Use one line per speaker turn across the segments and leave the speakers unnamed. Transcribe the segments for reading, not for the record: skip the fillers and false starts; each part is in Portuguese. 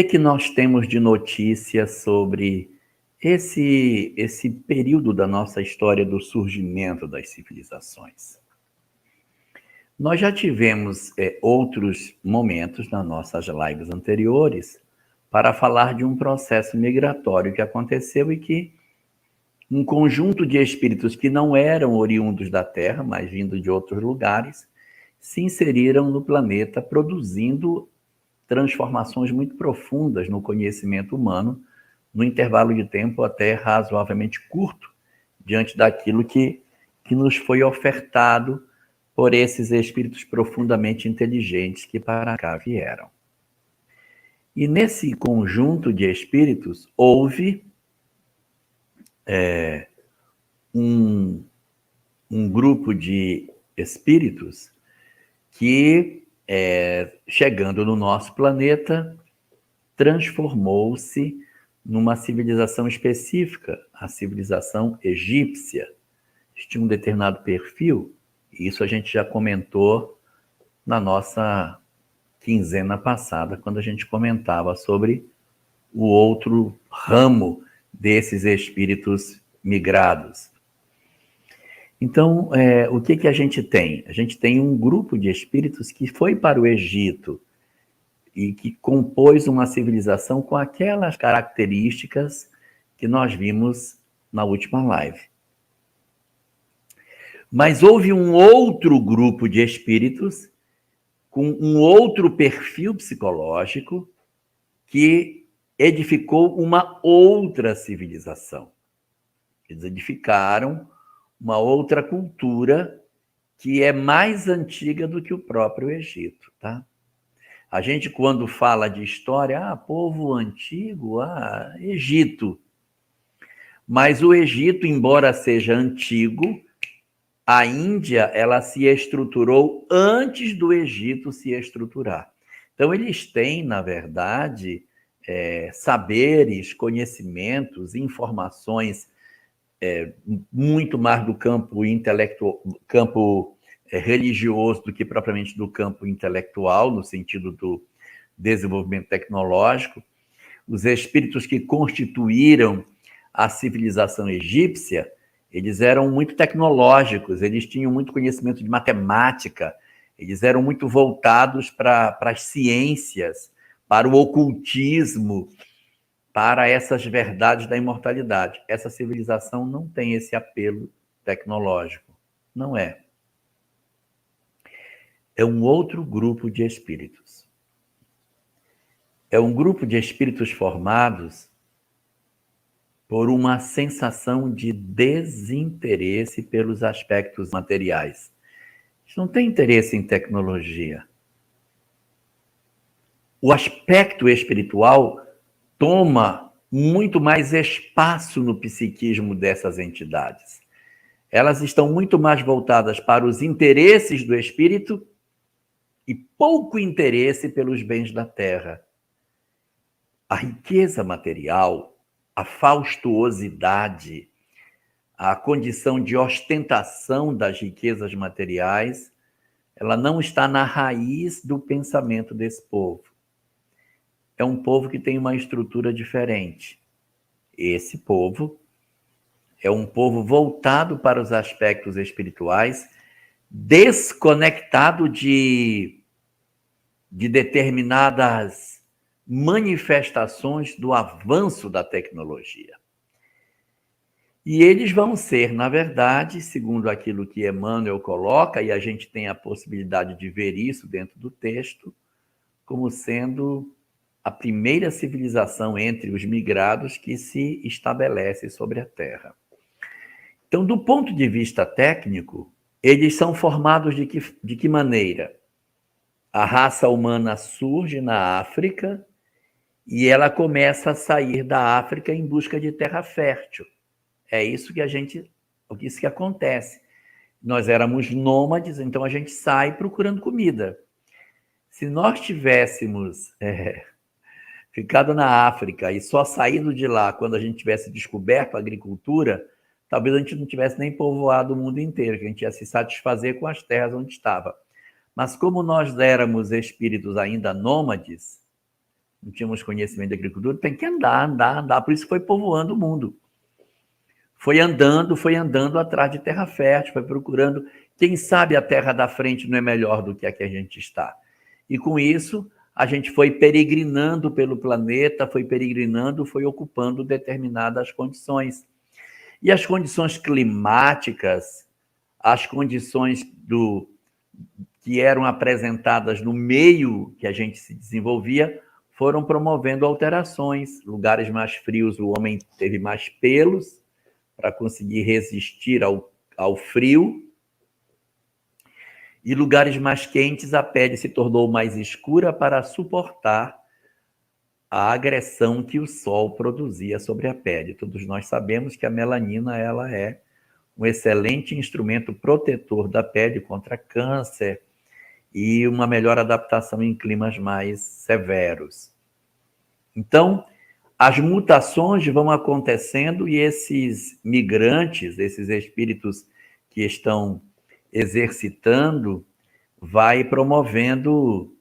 que nós temos de notícia sobre esse período da nossa história do surgimento das civilizações? Nós já tivemos outros momentos nas nossas lives anteriores para falar de um processo migratório que aconteceu e que um conjunto de espíritos que não eram oriundos da Terra, mas vindo de outros lugares, se inseriram no planeta, produzindo transformações muito profundas no conhecimento humano, no intervalo de tempo até razoavelmente curto, diante daquilo que nos foi ofertado por esses espíritos profundamente inteligentes que para cá vieram. E nesse conjunto de espíritos houve um grupo de espíritos que, chegando no nosso planeta, transformou-se numa civilização específica, a civilização egípcia. Tinha um determinado perfil, e isso a gente já comentou na nossa quinzena passada, quando a gente comentava sobre o outro ramo desses espíritos migrados. Então, o que a gente tem? A gente tem um grupo de espíritos que foi para o Egito e que compôs uma civilização com aquelas características que nós vimos na última live. Mas houve um outro grupo de espíritos com um outro perfil psicológico que edificou uma outra civilização. Eles edificaram uma outra cultura que é mais antiga do que o próprio Egito, tá? A gente, quando fala de história, povo antigo, Egito. Mas o Egito, embora seja antigo, a Índia, ela se estruturou antes do Egito se estruturar. Então, eles têm, na verdade, saberes, conhecimentos, informações muito mais do campo intelectual, campo religioso do que propriamente do campo intelectual, no sentido do desenvolvimento tecnológico. Os espíritos que constituíram a civilização egípcia, eles eram muito tecnológicos, eles tinham muito conhecimento de matemática, eles eram muito voltados para as ciências, para o ocultismo, para essas verdades da imortalidade. Essa civilização não tem esse apelo tecnológico. Não é. É um outro grupo de espíritos. É um grupo de espíritos formados por uma sensação de desinteresse pelos aspectos materiais. Eles não têm interesse em tecnologia. O aspecto espiritual toma muito mais espaço no psiquismo dessas entidades. Elas estão muito mais voltadas para os interesses do espírito e pouco interesse pelos bens da terra. A riqueza material, a faustuosidade, a condição de ostentação das riquezas materiais, ela não está na raiz do pensamento desse povo. É um povo que tem uma estrutura diferente. Esse povo é um povo voltado para os aspectos espirituais, desconectado de determinadas manifestações do avanço da tecnologia. E eles vão ser, na verdade, segundo aquilo que Emmanuel coloca, e a gente tem a possibilidade de ver isso dentro do texto, como sendo a primeira civilização entre os migrados que se estabelece sobre a Terra. Então, do ponto de vista técnico, eles são formados de que maneira? A raça humana surge na África e ela começa a sair da África em busca de terra fértil. É isso que acontece. Nós éramos nômades, então a gente sai procurando comida. Se nós tivéssemos ficado na África e só saído de lá quando a gente tivesse descoberto a agricultura, talvez a gente não tivesse nem povoado o mundo inteiro, que a gente ia se satisfazer com as terras onde estava. Mas como nós éramos espíritos ainda nômades, não tínhamos conhecimento de agricultura, tem que andar. Por isso foi povoando o mundo. Foi andando atrás de terra fértil, foi procurando. Quem sabe a terra da frente não é melhor do que a gente está. E com isso, a gente foi peregrinando pelo planeta, foi ocupando determinadas condições. E as condições climáticas, as condições que eram apresentadas no meio que a gente se desenvolvia, foram promovendo alterações. Lugares mais frios, o homem teve mais pelos para conseguir resistir ao frio. E lugares mais quentes, a pele se tornou mais escura para suportar a agressão que o sol produzia sobre a pele. Todos nós sabemos que a melanina ela é um excelente instrumento protetor da pele contra câncer e uma melhor adaptação em climas mais severos. Então, as mutações vão acontecendo e esses migrantes, esses espíritos que estão exercitando, vai promovendo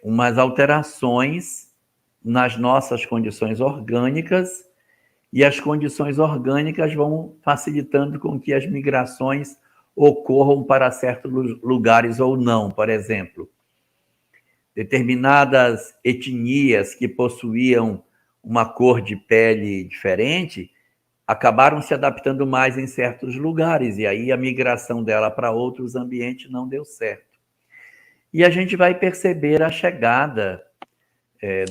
umas alterações nas nossas condições orgânicas, e as condições orgânicas vão facilitando com que as migrações ocorram para certos lugares ou não. Por exemplo, determinadas etnias que possuíam uma cor de pele diferente acabaram se adaptando mais em certos lugares, e aí a migração dela para outros ambientes não deu certo. E a gente vai perceber a chegada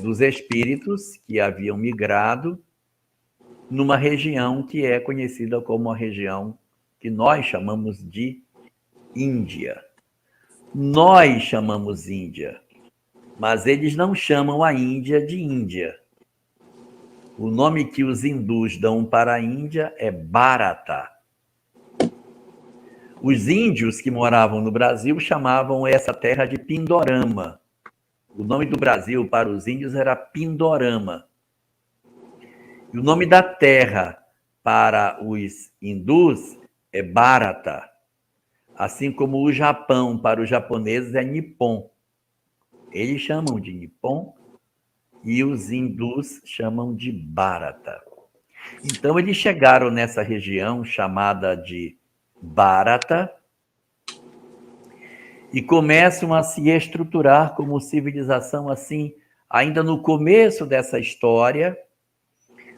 dos espíritos que haviam migrado numa região que é conhecida como a região que nós chamamos de Índia. Nós chamamos Índia, mas eles não chamam a Índia de Índia. O nome que os hindus dão para a Índia é Bharata. Os índios que moravam no Brasil chamavam essa terra de Pindorama. O nome do Brasil para os índios era Pindorama. E o nome da terra para os hindus é Bharata. Assim como o Japão para os japoneses é Nippon. Eles chamam de Nippon e os hindus chamam de Bharata. Então, eles chegaram nessa região chamada de Bharata e começam a se estruturar como civilização, assim, ainda no começo dessa história,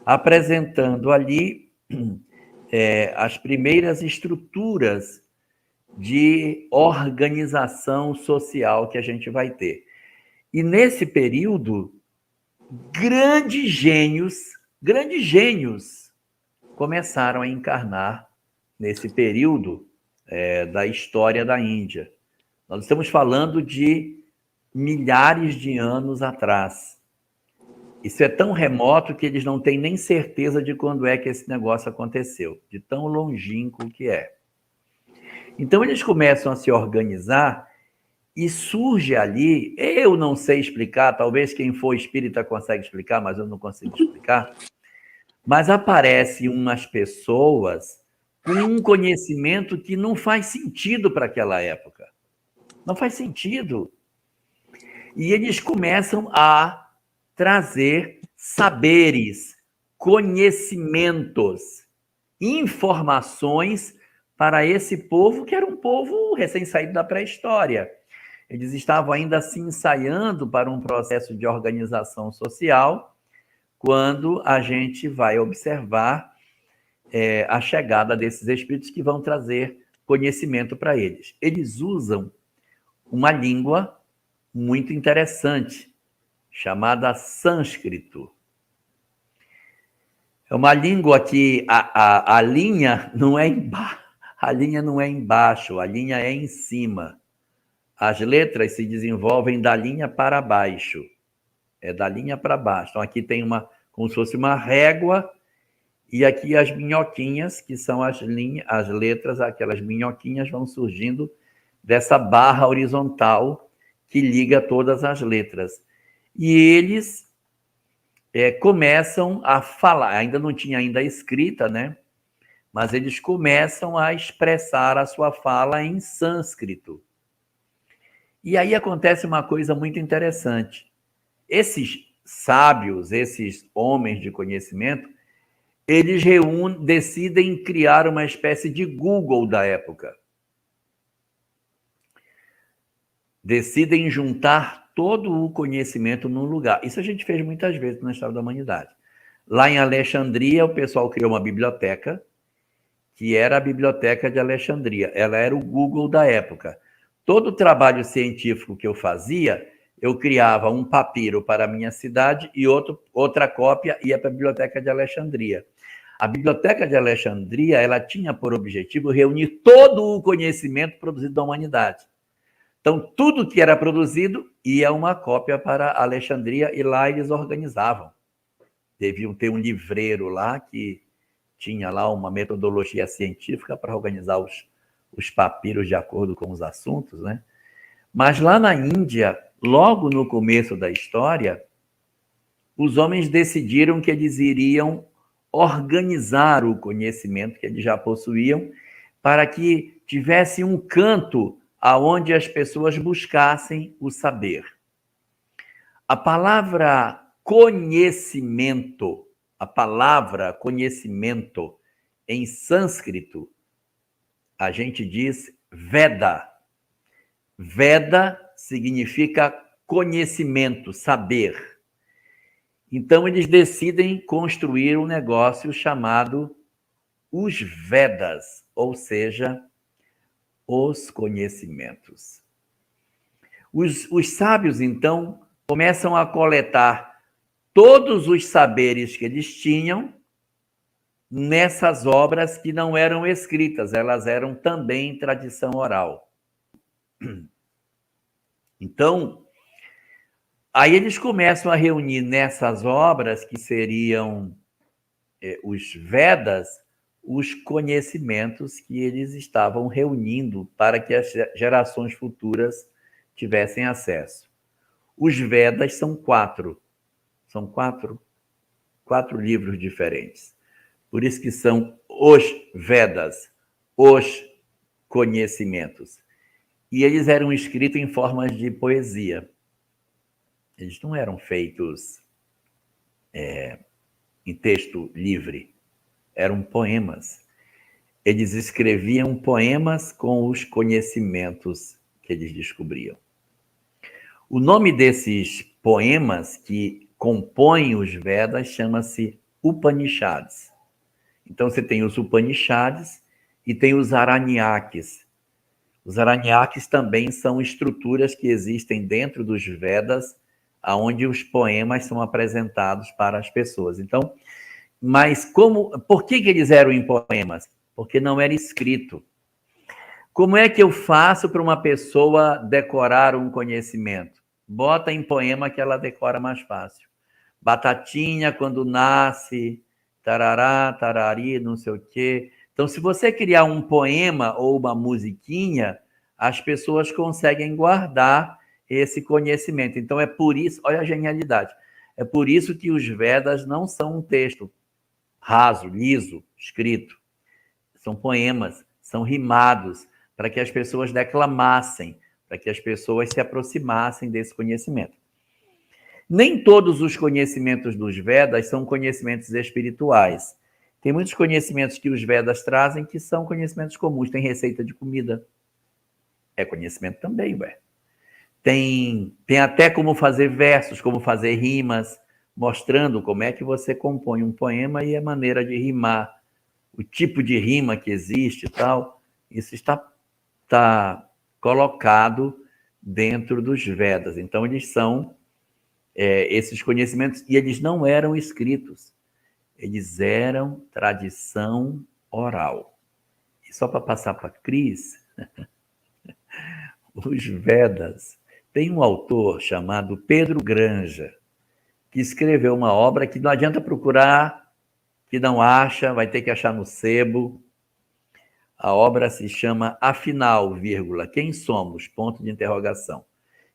apresentando ali as primeiras estruturas de organização social que a gente vai ter. E nesse período, grandes gênios começaram a encarnar nesse período da história da Índia. Nós estamos falando de milhares de anos atrás. Isso é tão remoto que eles não têm nem certeza de quando é que esse negócio aconteceu, de tão longínquo que é. Então, eles começam a se organizar e surge ali, eu não sei explicar, talvez quem for espírita consegue explicar, mas eu não consigo explicar, mas aparecem umas pessoas com um conhecimento que não faz sentido para aquela época. Não faz sentido. E eles começam a trazer saberes, conhecimentos, informações para esse povo, que era um povo recém-saído da pré-história. Eles estavam ainda se ensaiando para um processo de organização social, quando a gente vai observar a chegada desses espíritos que vão trazer conhecimento para eles. Eles usam uma língua muito interessante, chamada sânscrito. É uma língua que a linha não é embaixo, a linha é em cima. As letras se desenvolvem da linha para baixo. É da linha para baixo. Então, aqui tem como se fosse uma régua, e aqui as minhoquinhas, que são as letras, aquelas minhoquinhas vão surgindo dessa barra horizontal que liga todas as letras. E eles começam a falar, ainda não tinha ainda escrita, né? Mas eles começam a expressar a sua fala em sânscrito. E aí acontece uma coisa muito interessante. esses sábios, esses homens de conhecimento, eles decidem criar uma espécie de Google da época. Decidem juntar todo o conhecimento num lugar. Isso a gente fez muitas vezes na história da humanidade. Lá em Alexandria, o pessoal criou uma biblioteca, que era a Biblioteca de Alexandria. Ela era o Google da época. Todo o trabalho científico que eu fazia, eu criava um papiro para a minha cidade e outra cópia ia para a Biblioteca de Alexandria. A Biblioteca de Alexandria, ela tinha por objetivo reunir todo o conhecimento produzido da humanidade. Então, tudo que era produzido ia uma cópia para Alexandria e lá eles organizavam. Deviam ter um livreiro lá que tinha lá uma metodologia científica para organizar os papiros de acordo com os assuntos, né? Mas lá na Índia, logo no começo da história, os homens decidiram que eles iriam organizar o conhecimento que eles já possuíam para que tivesse um canto aonde as pessoas buscassem o saber. A palavra conhecimento, em sânscrito, a gente diz Veda. Veda significa conhecimento, saber. Então, eles decidem construir um negócio chamado os Vedas, ou seja, os conhecimentos. Os sábios, então, começam a coletar todos os saberes que eles tinham nessas obras que não eram escritas, elas eram também tradição oral. Então, aí eles começam a reunir nessas obras, que seriam os Vedas, os conhecimentos que eles estavam reunindo para que as gerações futuras tivessem acesso. Os Vedas são quatro livros diferentes. Por isso que são os Vedas, os conhecimentos. E eles eram escritos em formas de poesia. Eles não eram feitos em texto livre, eram poemas. Eles escreviam poemas com os conhecimentos que eles descobriam. O nome desses poemas que compõem os Vedas chama-se Upanishads. Então, você tem os Upanishads e tem os Aranyakis. Os Aranyakis também são estruturas que existem dentro dos Vedas, onde os poemas são apresentados para as pessoas. Então, mas por que eles eram em poemas? Porque não era escrito. Como é que eu faço para uma pessoa decorar um conhecimento? Bota em poema que ela decora mais fácil. Batatinha, quando nasce, tarará, tarari, não sei o quê. Então, se você criar um poema ou uma musiquinha, as pessoas conseguem guardar esse conhecimento. Então, é por isso, olha a genialidade, é por isso que os Vedas não são um texto raso, liso, escrito. São poemas, são rimados, para que as pessoas declamassem, para que as pessoas se aproximassem desse conhecimento. Nem todos os conhecimentos dos Vedas são conhecimentos espirituais. Tem muitos conhecimentos que os Vedas trazem que são conhecimentos comuns. Tem receita de comida. É conhecimento também, ué. Tem até como fazer versos, como fazer rimas, mostrando como é que você compõe um poema e a maneira de rimar, o tipo de rima que existe e tal. Isso está colocado dentro dos Vedas. Então, eles são esses conhecimentos, e eles não eram escritos, eles eram tradição oral. E só para passar para a Cris, os Vedas, tem um autor chamado Pedro Granja, que escreveu uma obra que não adianta procurar, que não acha, vai ter que achar no sebo. A obra se chama Afinal, quem somos? Ponto de interrogação.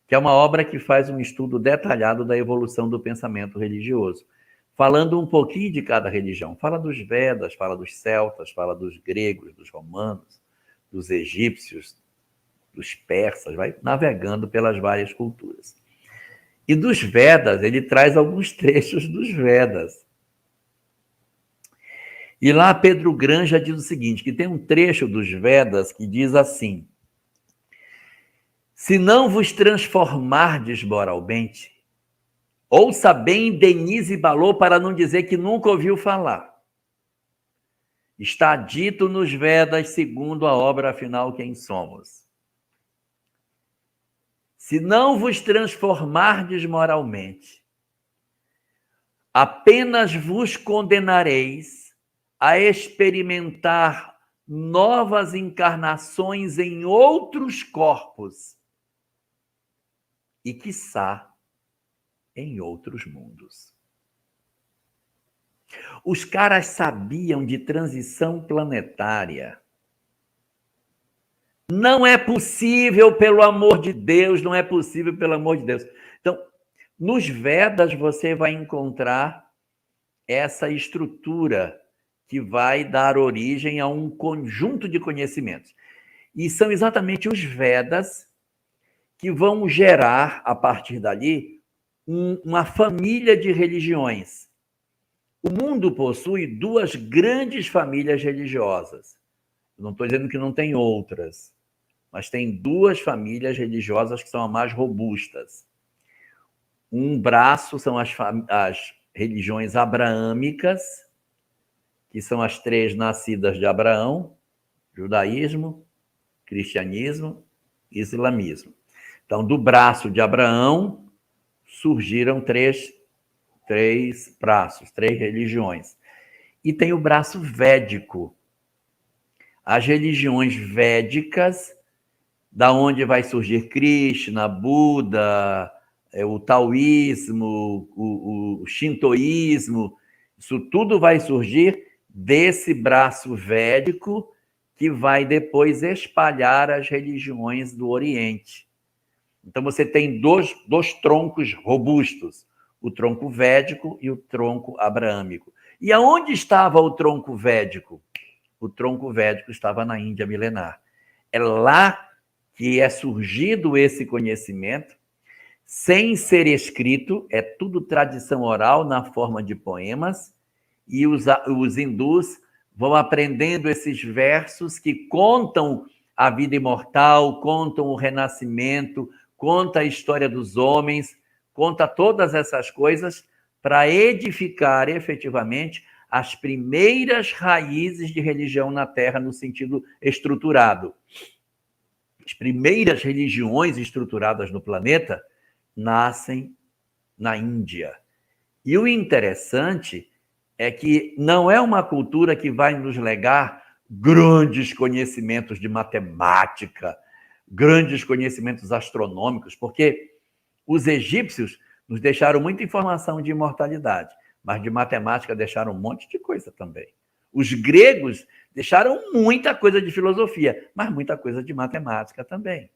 Que é uma obra que faz um estudo detalhado da evolução do pensamento religioso, falando um pouquinho de cada religião. Fala dos Vedas, fala dos celtas, fala dos gregos, dos romanos, dos egípcios, dos persas, vai navegando pelas várias culturas. E dos Vedas, ele traz alguns trechos dos Vedas. E lá Pedro Granja diz o seguinte, que tem um trecho dos Vedas que diz assim: se não vos transformardes moralmente, ouça bem Denise Balô para não dizer que nunca ouviu falar. Está dito nos Vedas, segundo a obra final Quem Somos. Se não vos transformardes moralmente, apenas vos condenareis a experimentar novas encarnações em outros corpos e, quiçá, em outros mundos. Os caras sabiam de transição planetária. Não é possível, pelo amor de Deus, não é possível, pelo amor de Deus. Então, nos Vedas você vai encontrar essa estrutura que vai dar origem a um conjunto de conhecimentos. E são exatamente os Vedas que vão gerar, a partir dali, uma família de religiões. O mundo possui duas grandes famílias religiosas. Eu não estou dizendo que não tem outras, mas tem duas famílias religiosas que são as mais robustas. Um braço são as religiões abraâmicas, que são as três nascidas de Abraão: judaísmo, cristianismo e islamismo. Então, do braço de Abraão surgiram três braços, três religiões. E tem o braço védico. As religiões védicas, da onde vai surgir Krishna, Buda, o taoísmo, o shintoísmo, isso tudo vai surgir desse braço védico que vai depois espalhar as religiões do Oriente. Então, você tem dois troncos robustos, o tronco védico e o tronco abraâmico. E aonde estava o tronco védico? O tronco védico estava na Índia milenar. É lá que é surgido esse conhecimento, sem ser escrito, é tudo tradição oral na forma de poemas, e os hindus vão aprendendo esses versos que contam a vida imortal, contam o renascimento, conta a história dos homens, conta todas essas coisas para edificar efetivamente as primeiras raízes de religião na Terra no sentido estruturado. As primeiras religiões estruturadas no planeta nascem na Índia. E o interessante é que não é uma cultura que vai nos legar grandes conhecimentos de matemática, grandes conhecimentos astronômicos, porque os egípcios nos deixaram muita informação de imortalidade, mas de matemática deixaram um monte de coisa também. Os gregos deixaram muita coisa de filosofia, mas muita coisa de matemática também.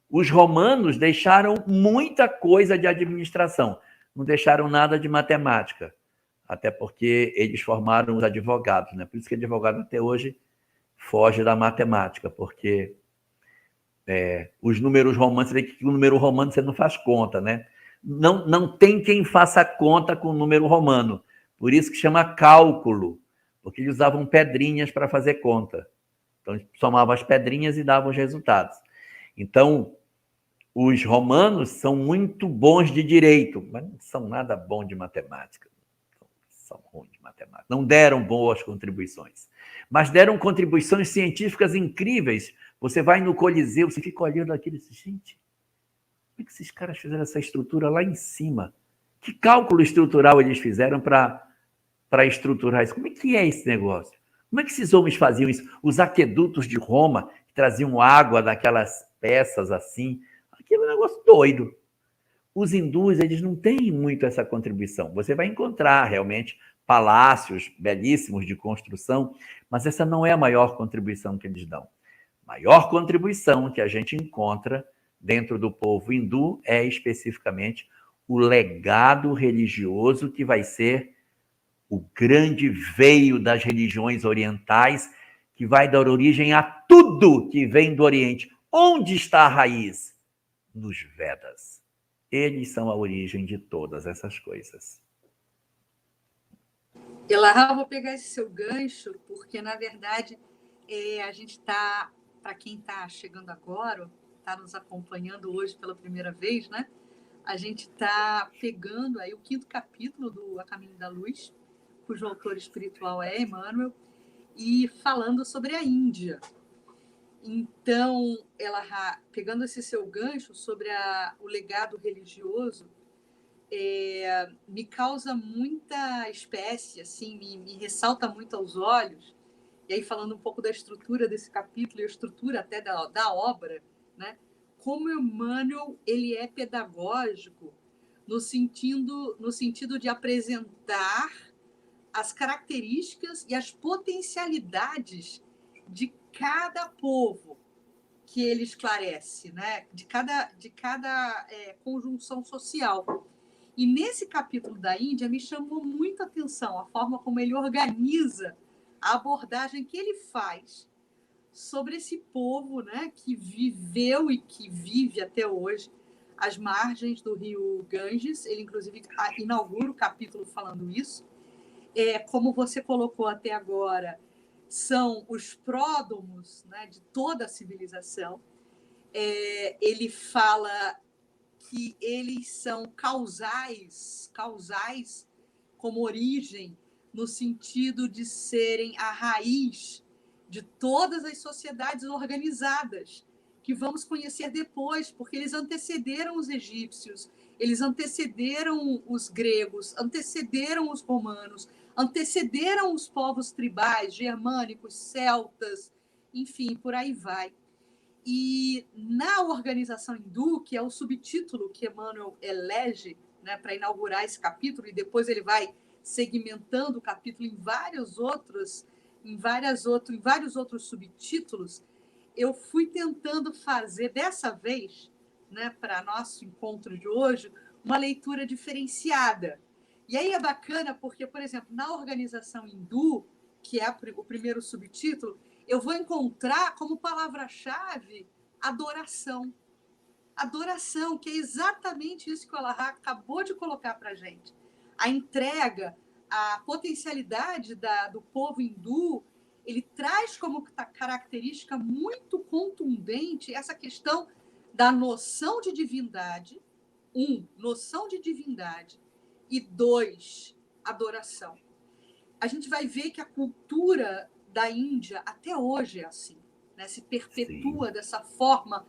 Os romanos deixaram muita coisa de administração, não deixaram nada de matemática, até porque eles formaram os advogados, né? Por isso que advogado até hoje foge da matemática, porque os números romanos, você vê que o número romano você não faz conta, né? Não tem quem faça conta com o número romano, por isso que chama cálculo, porque eles usavam pedrinhas para fazer conta. Então, eles somavam as pedrinhas e davam os resultados. Então, os romanos são muito bons de direito, mas não são nada bons de matemática. São ruins de matemática. Não deram boas contribuições, mas deram contribuições científicas incríveis. Você vai no Coliseu, você fica olhando aquilo e diz, gente, como é que esses caras fizeram essa estrutura lá em cima? Que cálculo estrutural eles fizeram para estruturar isso? Como é que é esse negócio? Como é que esses homens faziam isso? Os aquedutos de Roma, que traziam água daquelas peças assim, aquilo é um negócio doido. Os hindus, eles não têm muito essa contribuição. Você vai encontrar, realmente, palácios belíssimos de construção, mas essa não é a maior contribuição que eles dão. A maior contribuição que a gente encontra dentro do povo hindu é, especificamente, o legado religioso que vai ser o grande veio das religiões orientais, que vai dar origem a tudo que vem do Oriente. Onde está a raiz? Nos Vedas. Eles são a origem de todas essas coisas.
Elahá, vou pegar esse seu gancho, porque, na verdade, a gente está, para quem está chegando agora, está nos acompanhando hoje pela primeira vez, né? A gente está pegando aí o 5º capítulo do A Caminho da Luz, cujo autor espiritual é Emmanuel, e falando sobre a Índia. Então, Elahá, pegando esse seu gancho sobre o legado religioso, me causa muita espécie, assim, me ressalta muito aos olhos, e aí falando um pouco da estrutura desse capítulo e a estrutura até da obra, né? Como Emmanuel ele é pedagógico no sentido de apresentar as características e as potencialidades de cada povo que ele esclarece, né? de cada conjunção social. E nesse capítulo da Índia me chamou muito a atenção a forma como ele organiza a abordagem que ele faz sobre esse povo, né, que viveu e que vive até hoje às margens do rio Ganges. Ele, inclusive, inaugura o capítulo falando isso. Como você colocou até agora, são os pródomos, né, de toda a civilização. Ele fala que eles são causais como origem, no sentido de serem a raiz de todas as sociedades organizadas, que vamos conhecer depois, porque eles antecederam os egípcios, eles antecederam os gregos, antecederam os romanos, antecederam os povos tribais, germânicos, celtas, enfim, por aí vai. E na organização hindu, que é o subtítulo que Emmanuel elege, né, para inaugurar esse capítulo, e depois ele vai segmentando o capítulo em vários outros subtítulos, eu fui tentando fazer dessa vez, né, para nosso encontro de hoje, uma leitura diferenciada. E aí é bacana porque, por exemplo, na organização hindu, que é o primeiro subtítulo, eu vou encontrar como palavra-chave adoração. Adoração, que é exatamente isso que o Elahá acabou de colocar para a gente. A entrega, a potencialidade do povo hindu, ele traz como característica muito contundente essa questão da noção de divindade, noção de divindade, e 2, adoração. A gente vai ver que a cultura da Índia até hoje é assim, né? Se perpetua Sim. Dessa forma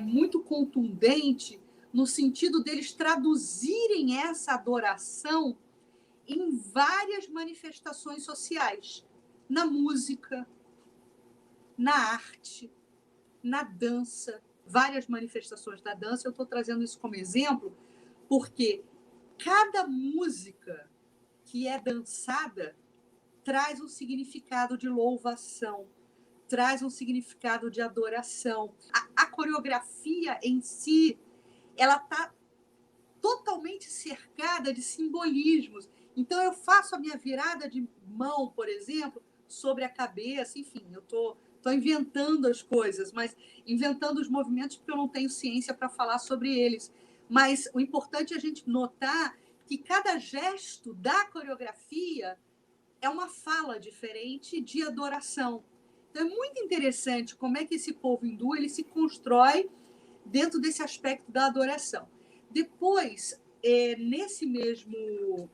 muito contundente, no sentido deles traduzirem essa adoração em várias manifestações sociais, na música, na arte, na dança, várias manifestações da dança. Eu estou trazendo isso como exemplo porque cada música que é dançada traz um significado de louvação, traz um significado de adoração. A coreografia em si, ela está totalmente cercada de simbolismos. Então, eu faço a minha virada de mão, por exemplo, sobre a cabeça, enfim, eu estou inventando as coisas, mas inventando os movimentos porque eu não tenho ciência para falar sobre eles. Mas o importante é a gente notar que cada gesto da coreografia é uma fala diferente de adoração. Então, é muito interessante como é que esse povo hindu ele se constrói dentro desse aspecto da adoração. Depois, nessa mesma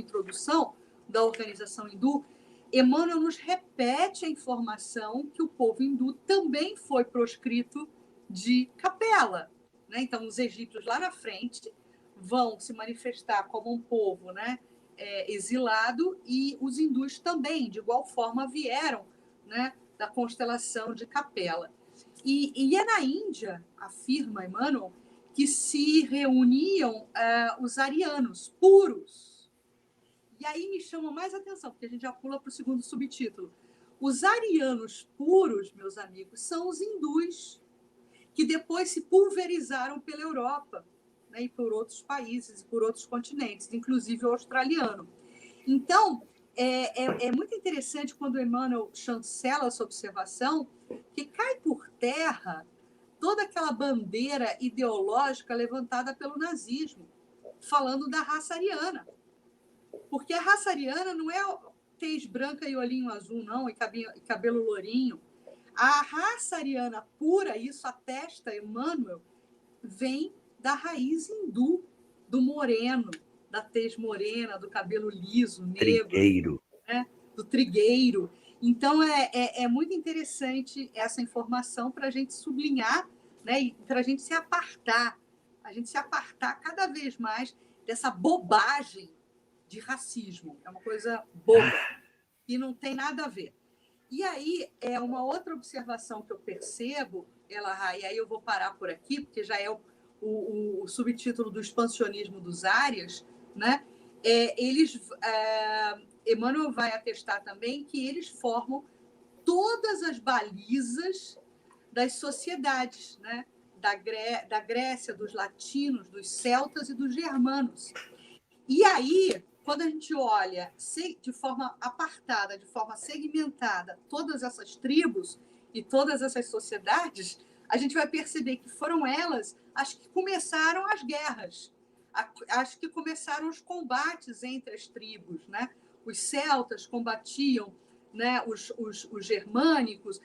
introdução da organização hindu, Emmanuel nos repete a informação que o povo hindu também foi proscrito de capela, né? Então, os egípcios lá na frente vão se manifestar como um povo, né, exilado, e os hindus também, de igual forma, vieram, né, da constelação de Capela. E é na Índia, afirma Emmanuel, que se reuniam os arianos puros. E aí me chama mais atenção, porque a gente já pula para o segundo subtítulo. Os arianos puros, meus amigos, são os hindus, que depois se pulverizaram pela Europa, né, e por outros países, por outros continentes, inclusive o australiano. Então, é muito interessante quando Emmanuel chancela essa observação, que cai por terra toda aquela bandeira ideológica levantada pelo nazismo, falando da raça ariana. Porque a raça ariana não é tez branca e olhinho azul, não, e cabelo lourinho. A raça ariana pura, isso atesta Emmanuel, vem da raiz hindu, do moreno, da tez morena, do cabelo liso, negro,
trigueiro,
né? Do trigueiro. Então, é muito interessante essa informação para a gente sublinhar, né? E para a gente se apartar cada vez mais dessa bobagem de racismo. É uma coisa boba e não tem nada a ver. E aí, uma outra observação que eu percebo, e aí eu vou parar por aqui, porque já é o subtítulo do expansionismo dos Árias, né? Emmanuel vai atestar também que eles formam todas as balizas das sociedades, né? Da Grécia, dos latinos, dos celtas e dos germanos. E aí, quando a gente olha de forma apartada, de forma segmentada, todas essas tribos e todas essas sociedades, a gente vai perceber que foram elas as que começaram as guerras, as que começaram os combates entre as tribos, né? Os celtas combatiam, né, os germânicos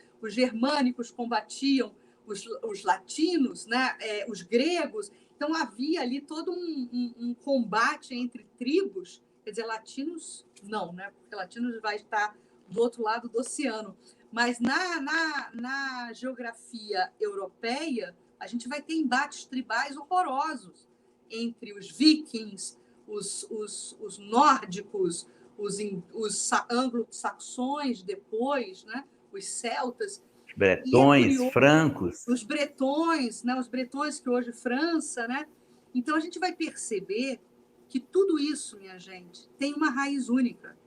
combatiam os latinos, né, os gregos. Então, havia ali todo um combate entre tribos, quer dizer, latinos não, né? Porque latinos vai estar do outro lado do oceano. Mas na geografia europeia, a gente vai ter embates tribais horrorosos entre os vikings, os nórdicos, os anglo-saxões depois, né? Os celtas.
bretões, francos.
Os bretões, né? Os bretões que hoje França, né? Então a gente vai perceber que tudo isso, minha gente, tem uma raiz única,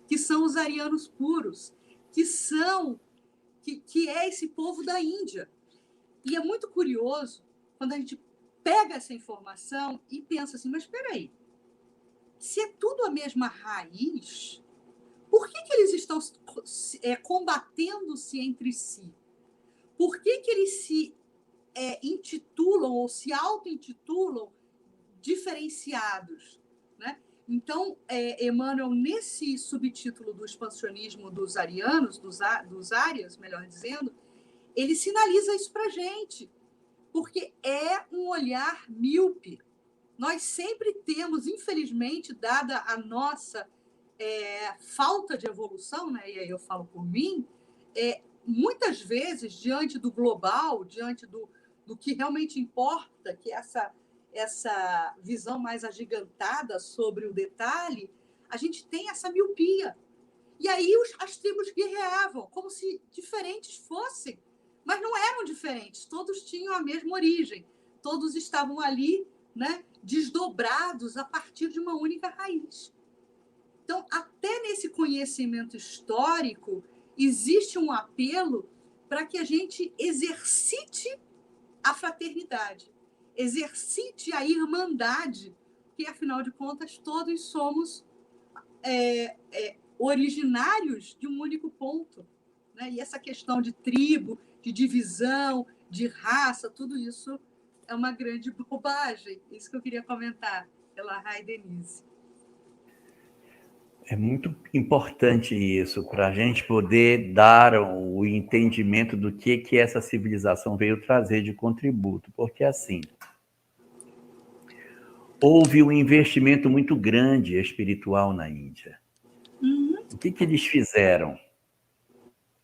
que são os arianos puros, que é esse povo da Índia. E é muito curioso quando a gente pega essa informação e pensa assim, mas espera aí, se é tudo a mesma raiz, por que eles estão combatendo-se entre si? Por que eles se intitulam ou se auto-intitulam diferenciados, né? Então, Emmanuel, nesse subtítulo do expansionismo dos arianos, dos árias, melhor dizendo, ele sinaliza isso para a gente, porque é um olhar míope. Nós sempre temos, infelizmente, dada a nossa falta de evolução, né? E aí eu falo por mim, muitas vezes, diante do global, diante do que realmente importa, que é essa visão mais agigantada sobre o detalhe, a gente tem essa miopia. E aí as tribos guerreavam, como se diferentes fossem, mas não eram diferentes, todos tinham a mesma origem, todos estavam ali, né, desdobrados a partir de uma única raiz. Então, até nesse conhecimento histórico, existe um apelo para que a gente exercite a fraternidade, exercite a irmandade, porque, afinal de contas, todos somos originários de um único ponto, né? E essa questão de tribo, de divisão, de raça, tudo isso é uma grande bobagem. Isso que eu queria comentar pela Rai Denise.
É muito importante isso, para a gente poder dar o entendimento do que essa civilização veio trazer de contributo. Porque, assim, houve um investimento muito grande espiritual na Índia. O que eles fizeram?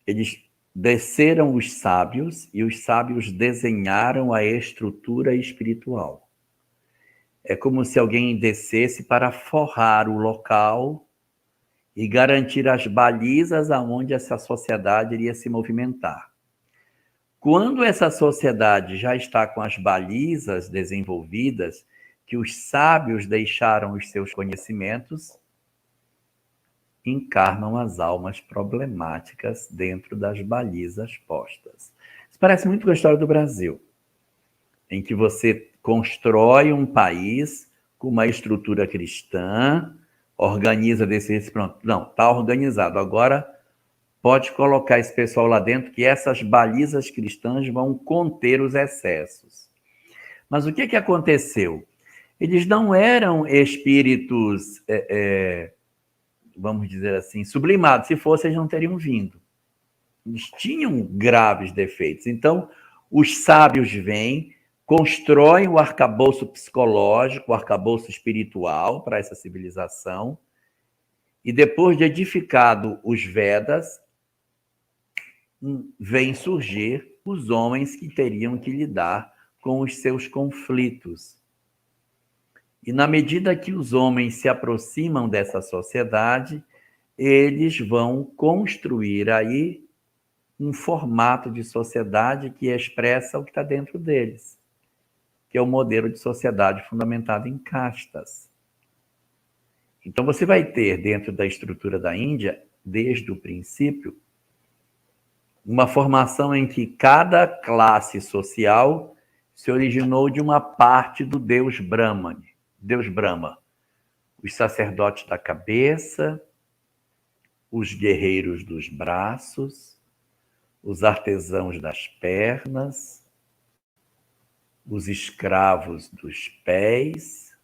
Eles desceram os sábios e os sábios desenharam a estrutura espiritual. É como se alguém descesse para forrar o local e garantir as balizas aonde essa sociedade iria se movimentar. Quando essa sociedade já está com as balizas desenvolvidas, que os sábios deixaram os seus conhecimentos, encarnam as almas problemáticas dentro das balizas postas. Isso parece muito com a história do Brasil, em que você constrói um país com uma estrutura cristã, organiza desse pronto. Não, está organizado. Agora, pode colocar esse pessoal lá dentro, que essas balizas cristãs vão conter os excessos. Mas o que aconteceu? Eles não eram espíritos, vamos dizer assim, sublimados. Se fossem, eles não teriam vindo. Eles tinham graves defeitos. Então, os sábios vêm, constroem o arcabouço psicológico, o arcabouço espiritual para essa civilização, e depois de edificado os Vedas, vêm surgir os homens que teriam que lidar com os seus conflitos. E na medida que os homens se aproximam dessa sociedade, eles vão construir aí um formato de sociedade que expressa o que está dentro deles, que é o modelo de sociedade fundamentado em castas. Então, você vai ter, dentro da estrutura da Índia, desde o princípio, uma formação em que cada classe social se originou de uma parte do Deus Brahma. Os sacerdotes da cabeça, os guerreiros dos braços, os artesãos das pernas, os escravos dos pés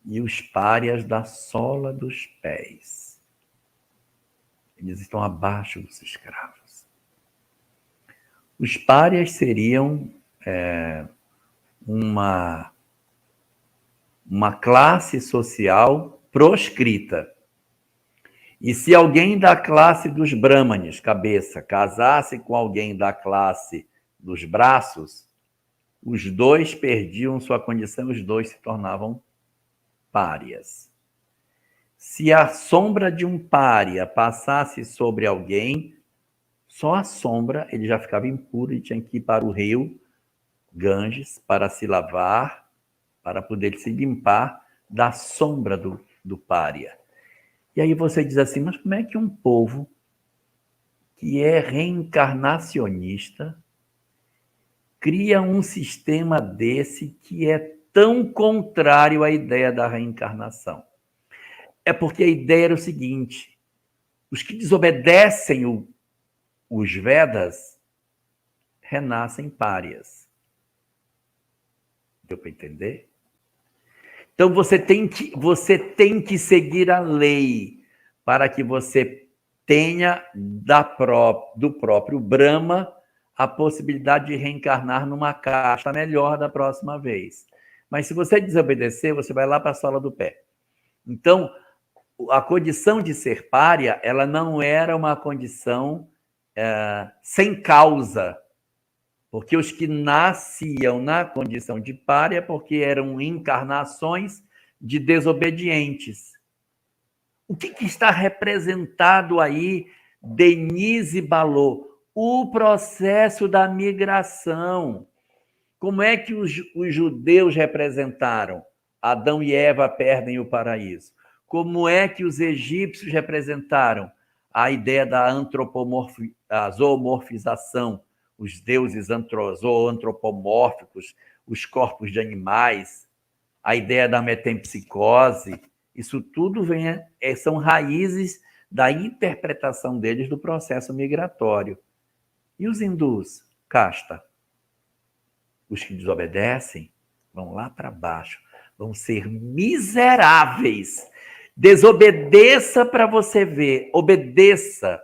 e os párias da sola dos pés. Eles estão abaixo dos escravos. Os párias seriam uma classe social proscrita. E se alguém da classe dos brahmanes, cabeça, casasse com alguém da classe dos braços, os dois perdiam sua condição, os dois se tornavam párias. Se a sombra de um pária passasse sobre alguém, só a sombra, ele já ficava impuro e tinha que ir para o rio Ganges para se lavar, para poder se limpar da sombra do pária. E aí você diz assim, mas como é que um povo que é reencarnacionista cria um sistema desse que é tão contrário à ideia da reencarnação? É porque a ideia era o seguinte, os que desobedecem os Vedas renascem párias. Deu para entender? Então, você tem que seguir a lei para que você tenha do próprio Brahma a possibilidade de reencarnar numa casta melhor da próxima vez. Mas se você desobedecer, você vai lá para a sola do pé. Então, a condição de ser pária, ela não era uma condição sem causa. Porque os que nasciam na condição de pária, porque eram encarnações de desobedientes. O que está representado aí, Denise Balot? O processo da migração. Como é que os judeus representaram? Adão e Eva perdem o paraíso. Como é que os egípcios representaram a ideia da zoomorfização? Os deuses zoantropomórficos, os corpos de animais, a ideia da metempsicose, isso tudo são raízes da interpretação deles do processo migratório. E os hindus? Casta. Os que desobedecem vão lá para baixo, vão ser miseráveis. Desobedeça para você ver, obedeça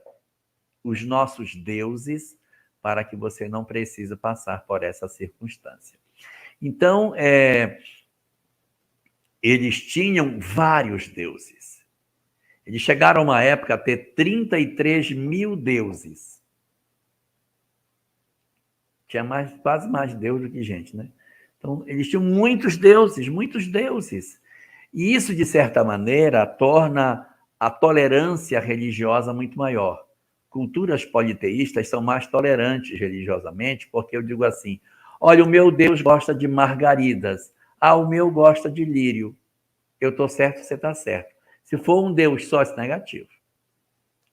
os nossos deuses, para que você não precise passar por essa circunstância. Então, eles tinham vários deuses. Eles chegaram a uma época a ter 33 mil deuses. Tinha quase mais deus do que gente, né? Então, eles tinham muitos deuses, muitos deuses. E isso, de certa maneira, torna a tolerância religiosa muito maior. Culturas politeístas são mais tolerantes religiosamente, porque eu digo assim, olha, o meu Deus gosta de margaridas, o meu gosta de lírio. Eu estou certo, você está certo. Se for um Deus só, isso é negativo.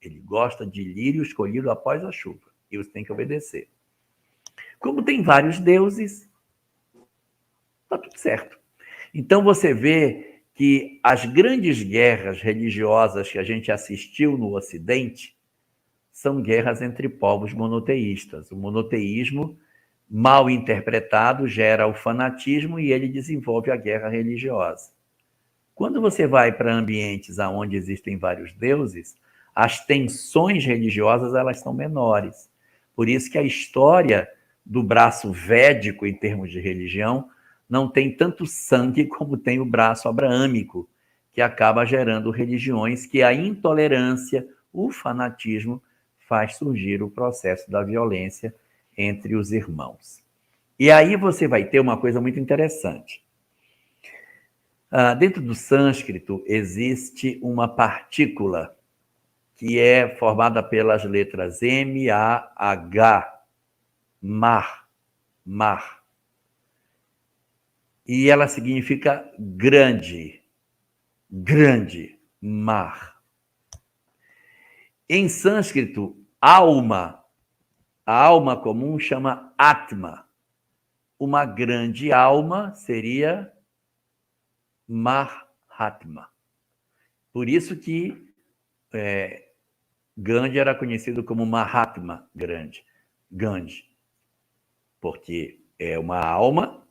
Ele gosta de lírio escolhido após a chuva, e você tem que obedecer. Como tem vários deuses, está tudo certo. Então você vê que as grandes guerras religiosas que a gente assistiu no Ocidente são guerras entre povos monoteístas. O monoteísmo, mal interpretado, gera o fanatismo e ele desenvolve a guerra religiosa. Quando você vai para ambientes onde existem vários deuses, as tensões religiosas elas são menores. Por isso que a história do braço védico, em termos de religião, não tem tanto sangue como tem o braço abraâmico, que acaba gerando religiões que a intolerância, o fanatismo, faz surgir o processo da violência entre os irmãos. E aí você vai ter uma coisa muito interessante. Dentro do sânscrito existe uma partícula que é formada pelas letras M, A, H, mar. E ela significa grande, mar. Em sânscrito, alma, a alma comum chama Atma. Uma grande alma seria Mahatma. Por isso que Gandhi era conhecido como Mahatma Gandhi, porque é uma alma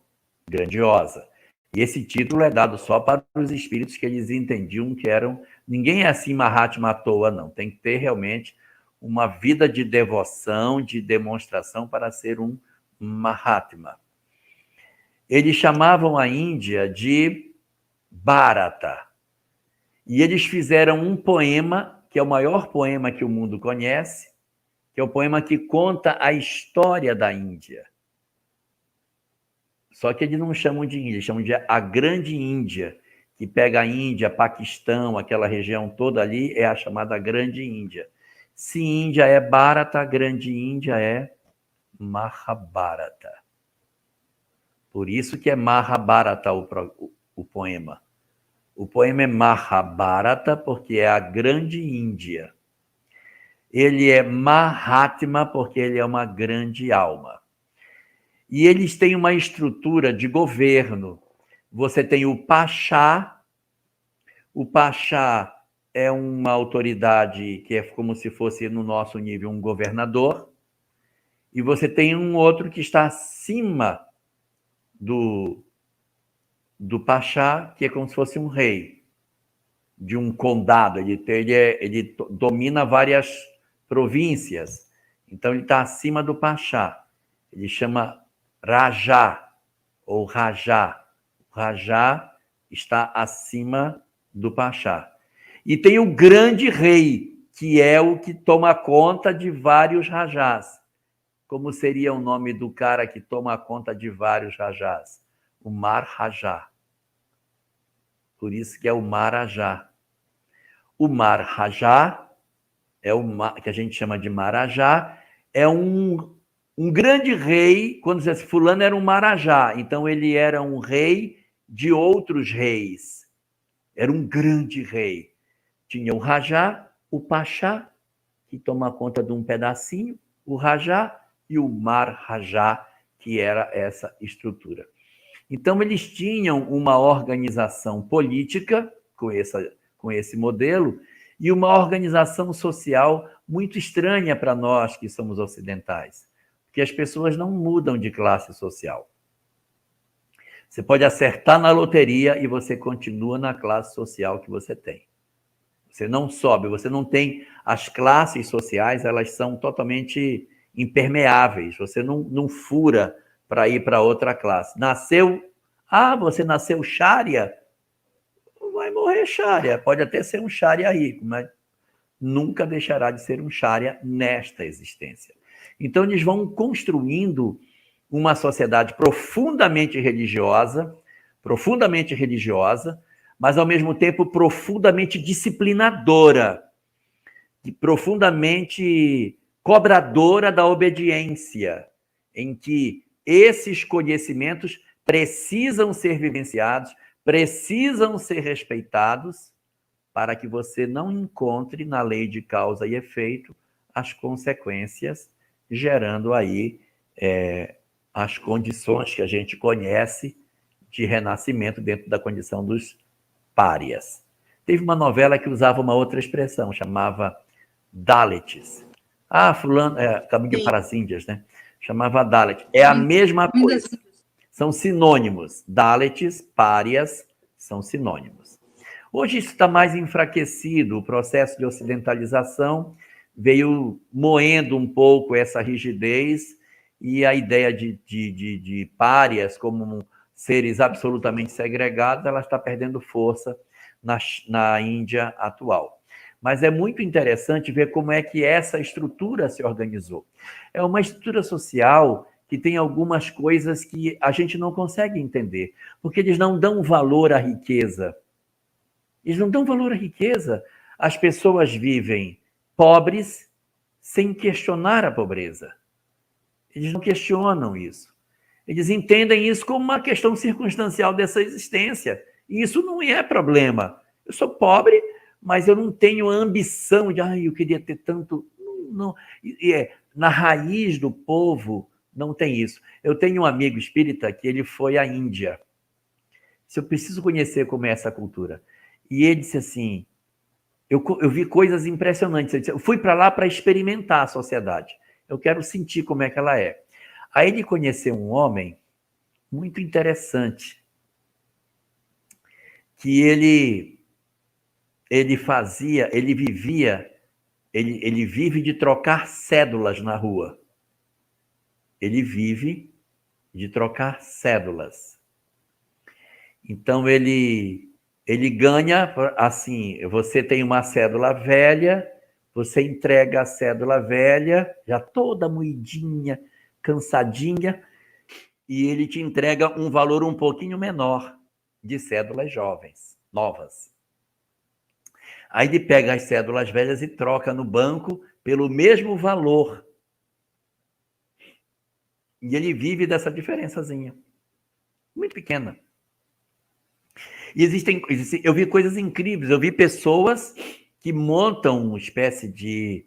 grandiosa. E esse título é dado só para os espíritos que eles entendiam que eram... Ninguém é assim Mahatma à toa, não. Tem que ter realmente uma vida de devoção, de demonstração para ser um Mahatma. Eles chamavam a Índia de Bharata. E eles fizeram um poema, que é o maior poema que o mundo conhece, que é o poema que conta a história da Índia. Só que eles não chamam de Índia, eles chamam de a Grande Índia, que pega a Índia, Paquistão, aquela região toda ali, é a chamada Grande Índia. Se Índia é Bharata, Grande Índia é Mahabharata. Por isso que é Mahabharata o poema. O poema é Mahabharata porque é a Grande Índia. Ele é Mahatma porque ele é uma grande alma. E eles têm uma estrutura de governo. Você tem o Pachá. O Pachá é uma autoridade que é como se fosse, no nosso nível, um governador. E você tem um outro que está acima do Pachá, que é como se fosse um rei de um condado. Ele domina várias províncias. Então, ele está acima do Pachá. Ele chama Rajá ou Rajá. O Rajá está acima do Pachá. E tem o grande rei, que é o que toma conta de vários Rajás. Como seria o nome do cara que toma conta de vários Rajás? O Maharaja. Por isso que é o Maharaja. O Maharaja é que a gente chama de Marajá, é um grande rei. Quando diz assim, fulano era um Marajá, então ele era um rei de outros reis. Era um grande rei. Tinha o Rajá, o Pachá, que toma conta de um pedacinho, o Rajá e o Maharaja, que era essa estrutura. Então, eles tinham uma organização política com esse modelo e uma organização social muito estranha para nós que somos ocidentais, porque as pessoas não mudam de classe social. Você pode acertar na loteria e você continua na classe social que você tem. Você não sobe, você não tem... As classes sociais, elas são totalmente impermeáveis. Você não fura para ir para outra classe. Você nasceu Sharia? Vai morrer Sharia. Pode até ser um Sharia rico, mas nunca deixará de ser um Sharia nesta existência. Então, eles vão construindo uma sociedade profundamente religiosa, mas, ao mesmo tempo, profundamente disciplinadora, e profundamente cobradora da obediência, em que esses conhecimentos precisam ser vivenciados, precisam ser respeitados, para que você não encontre na lei de causa e efeito as consequências, gerando aí as condições que a gente conhece de renascimento dentro da condição dos párias. Teve uma novela que usava uma outra expressão, chamava Dalits. fulano, caminho
Sim.
para as Índias, né? Chamava Dalit. É a mesma coisa. São sinônimos. Dalits, párias, são sinônimos. Hoje isso está mais enfraquecido. O processo de ocidentalização veio moendo um pouco essa rigidez e a ideia de párias como seres absolutamente segregados, ela está perdendo força na Índia atual. Mas é muito interessante ver como é que essa estrutura se organizou. É uma estrutura social que tem algumas coisas que a gente não consegue entender, porque eles não dão valor à riqueza. Eles não dão valor à riqueza. As pessoas vivem pobres sem questionar a pobreza. Eles não questionam isso. Eles entendem isso como uma questão circunstancial dessa existência. E isso não é problema. Eu sou pobre, mas eu não tenho a ambição de, eu queria ter tanto. Não. Na raiz do povo, não tem isso. Eu tenho um amigo espírita que ele foi à Índia. Se eu preciso conhecer como é essa cultura. E ele disse assim, eu vi coisas impressionantes. Eu fui para lá para experimentar a sociedade. Eu quero sentir como é que ela é. Aí ele conheceu um homem muito interessante, que ele vive de trocar cédulas na rua. Ele vive de trocar cédulas. Então ele ganha assim, você tem uma cédula velha, você entrega a cédula velha, já toda moidinha, cansadinha, e ele te entrega um valor um pouquinho menor de cédulas jovens, novas. Aí ele pega as cédulas velhas e troca no banco pelo mesmo valor. E ele vive dessa diferençazinha. Muito pequena. E eu vi coisas incríveis. Eu vi pessoas que montam uma espécie de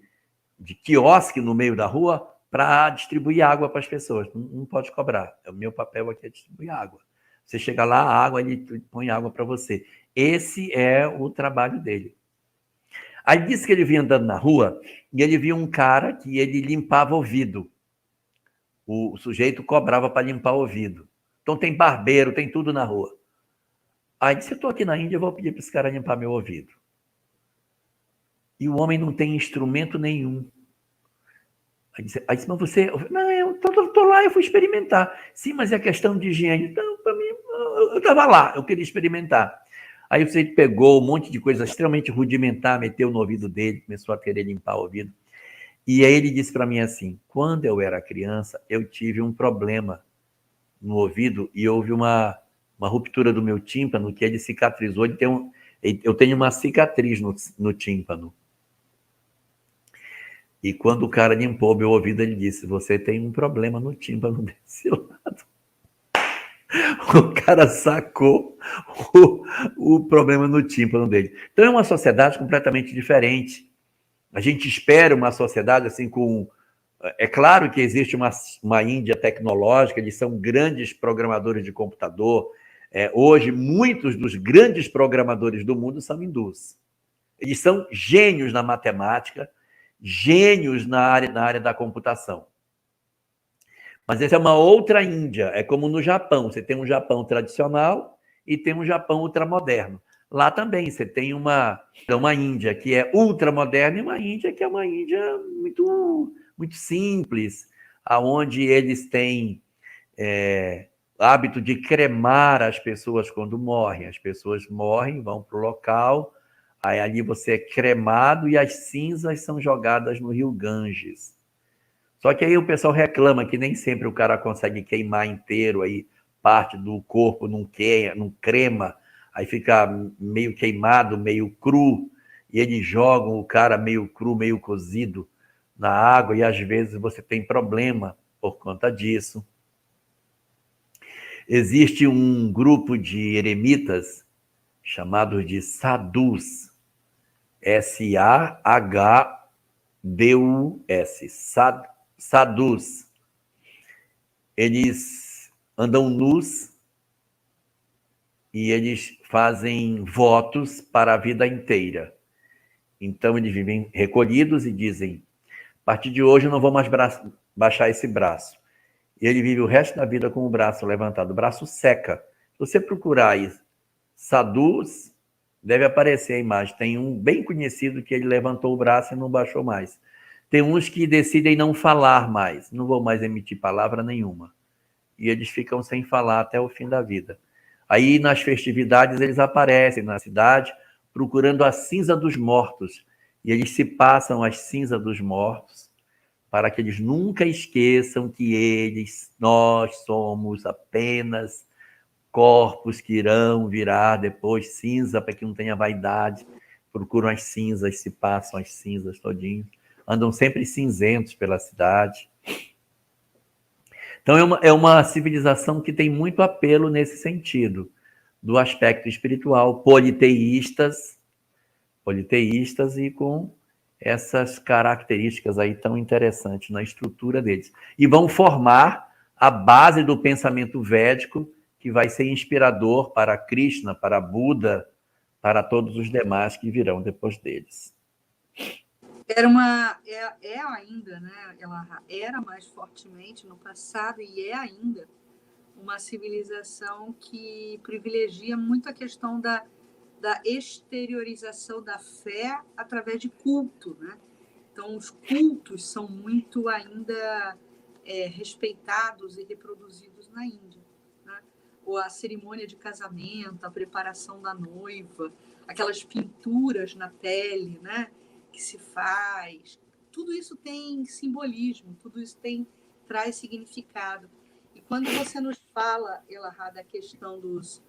quiosque no meio da rua para distribuir água para as pessoas. Não pode cobrar. O meu papel aqui é distribuir água. Você chega lá, a água, ele põe água para você. Esse é o trabalho dele. Aí disse que ele vinha andando na rua e ele via um cara que ele limpava o ouvido. O sujeito cobrava para limpar o ouvido. Então tem barbeiro, tem tudo na rua. Aí disse, eu estou aqui na Índia, eu vou pedir para esse cara limpar meu ouvido. E o homem não tem instrumento nenhum. Aí disse, mas você... Não, eu estou lá, eu fui experimentar. Sim, mas é questão de higiene. Então, para mim, eu estava lá, eu queria experimentar. Aí você pegou um monte de coisa extremamente rudimentar, meteu no ouvido dele, começou a querer limpar o ouvido. E aí ele disse para mim assim, quando eu era criança, eu tive um problema no ouvido e houve uma ruptura do meu tímpano que ele cicatrizou. Eu tenho uma cicatriz no tímpano. E quando o cara limpou meu ouvido, ele disse, você tem um problema no tímpano desse lado. O cara sacou o problema no tímpano dele. Então é uma sociedade completamente diferente. A gente espera uma sociedade assim com... É claro que existe uma Índia tecnológica, eles são grandes programadores de computador. Hoje, muitos dos grandes programadores do mundo são hindus. Eles são gênios na matemática, gênios na área da computação. Mas essa é uma outra Índia. É como no Japão. Você tem um Japão tradicional e tem um Japão ultramoderno. Lá também você tem uma Índia que é ultramoderna e uma Índia que é uma Índia muito, muito simples, aonde eles têm hábito de cremar as pessoas quando morrem. As pessoas morrem, vão para o local, aí ali você é cremado e as cinzas são jogadas no rio Ganges. Só que aí o pessoal reclama que nem sempre o cara consegue queimar inteiro, aí parte do corpo não crema, aí fica meio queimado, meio cru, e eles jogam o cara meio cru, meio cozido na água, e às vezes você tem problema por conta disso. Existe um grupo de eremitas chamados de sadhus, S-A-H-D-U-S, sadhus. Eles andam nus e eles fazem votos para a vida inteira. Então, eles vivem recolhidos e dizem, A partir de hoje eu não vou mais baixar esse braço. E ele vive o resto da vida com o braço levantado. O braço seca. Se você procurar aí, sadhus, deve aparecer a imagem. Tem um bem conhecido que ele levantou o braço e não baixou mais. Tem uns que decidem não falar mais. Não vou mais emitir palavra nenhuma. E eles ficam sem falar até o fim da vida. Aí, nas festividades, eles aparecem na cidade procurando a cinza dos mortos. E eles se passam as cinzas dos mortos para que eles nunca esqueçam que nós somos apenas corpos que irão virar depois cinza, para que não tenha vaidade. Procuram as cinzas, se passam as cinzas todinho. Andam sempre cinzentos pela cidade. Então, é uma civilização que tem muito apelo nesse sentido, do aspecto espiritual, politeístas e com essas características aí tão interessantes na estrutura deles. E vão formar a base do pensamento védico, que vai ser inspirador para Krishna, para Buda, para todos os demais que virão depois deles.
É ainda, né? Ela era mais fortemente no passado e é ainda uma civilização que privilegia muito a questão da exteriorização da fé através de culto, né? Então, os cultos são muito ainda respeitados e reproduzidos na Índia, né? Ou a cerimônia de casamento, a preparação da noiva, aquelas pinturas na pele, né, que se faz, tudo isso tem simbolismo, tudo isso traz significado. E quando você nos fala, Elahá, da questão dos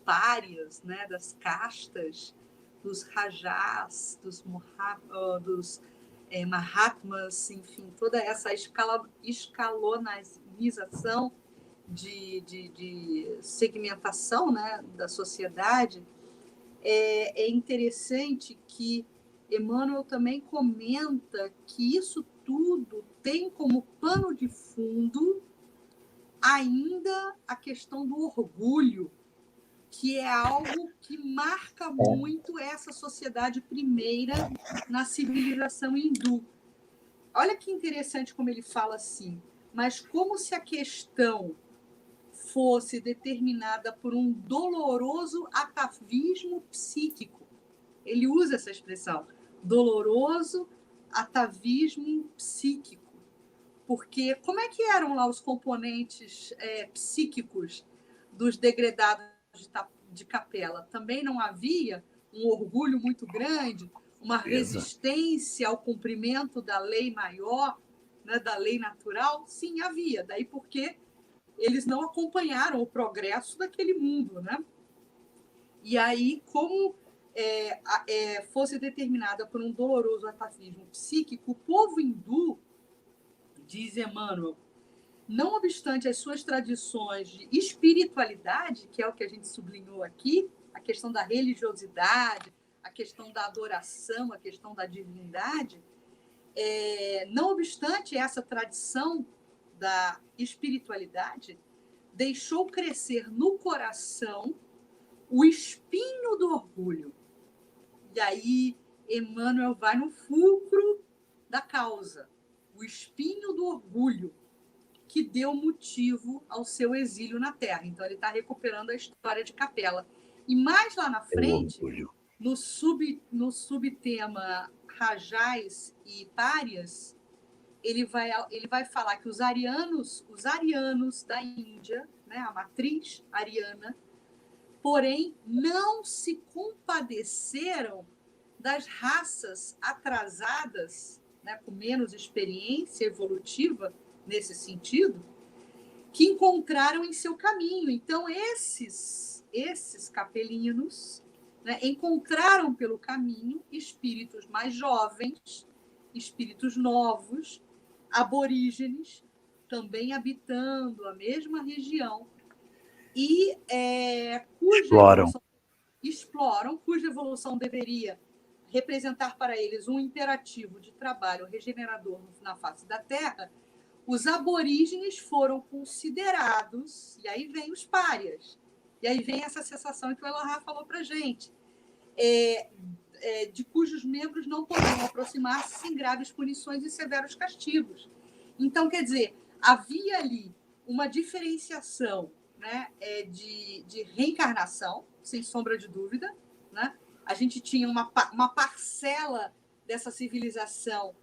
párias, né, das castas, dos rajás, dos mahatmas, enfim, toda essa escalonalização de segmentação, né, da sociedade, é interessante que Emmanuel também comenta que isso tudo tem como pano de fundo ainda a questão do orgulho, que é algo que marca muito essa sociedade primeira na civilização hindu. Olha que interessante como ele fala assim, mas como se a questão fosse determinada por um doloroso atavismo psíquico. Ele usa essa expressão, doloroso atavismo psíquico. Porque como é que eram lá os componentes psíquicos dos degredados de Capela? Também não havia um orgulho muito grande, uma resistência ao cumprimento da lei maior, né, da lei natural? Sim, havia. Daí porque eles não acompanharam o progresso daquele mundo, né? E aí, como fosse determinada por um doloroso atavismo psíquico, o povo hindu, diz Emmanuel, não obstante as suas tradições de espiritualidade, que é o que a gente sublinhou aqui, a questão da religiosidade, a questão da adoração, a questão da divindade, não obstante essa tradição da espiritualidade, deixou crescer no coração o espinho do orgulho. E aí Emmanuel vai no fulcro da causa, o espinho do orgulho, que deu motivo ao seu exílio na Terra. Então, ele está recuperando a história de Capela. E mais lá na frente, no subtema Rajás e Párias, ele vai falar que os arianos da Índia, né, a matriz ariana, porém, não se compadeceram das raças atrasadas, né, com menos experiência evolutiva nesse sentido, que encontraram em seu caminho. Então, esses capelinos, né, encontraram pelo caminho espíritos mais jovens, espíritos novos, aborígenes, também habitando a mesma região, e cuja evolução deveria representar para eles um imperativo de trabalho regenerador na face da Terra. Os aborígenes foram considerados, e aí vem os párias, e aí vem essa sensação que o Elahá falou para a gente, de cujos membros não poderiam aproximar-se sem graves punições e severos castigos. Então, quer dizer, havia ali uma diferenciação, né, de reencarnação, sem sombra de dúvida, né? A gente tinha uma parcela dessa civilização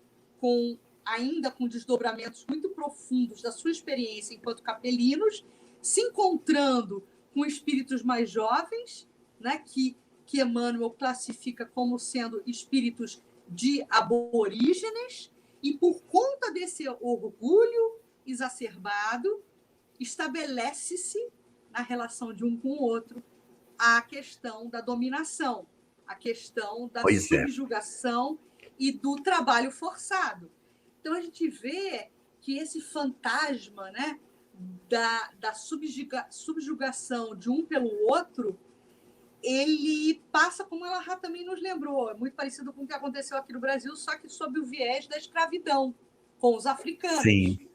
ainda com desdobramentos muito profundos da sua experiência enquanto capelinos, se encontrando com espíritos mais jovens, né, que Emmanuel classifica como sendo espíritos de aborígenes, e por conta desse orgulho exacerbado, estabelece-se na relação de um com o outro a questão da dominação, a questão da subjugação e do trabalho forçado. Então, a gente vê que esse fantasma, né, da subjugação de um pelo outro, ele passa, como ela também nos lembrou, é muito parecido com o que aconteceu aqui no Brasil, só que sob o viés da escravidão, com os africanos.
Sim.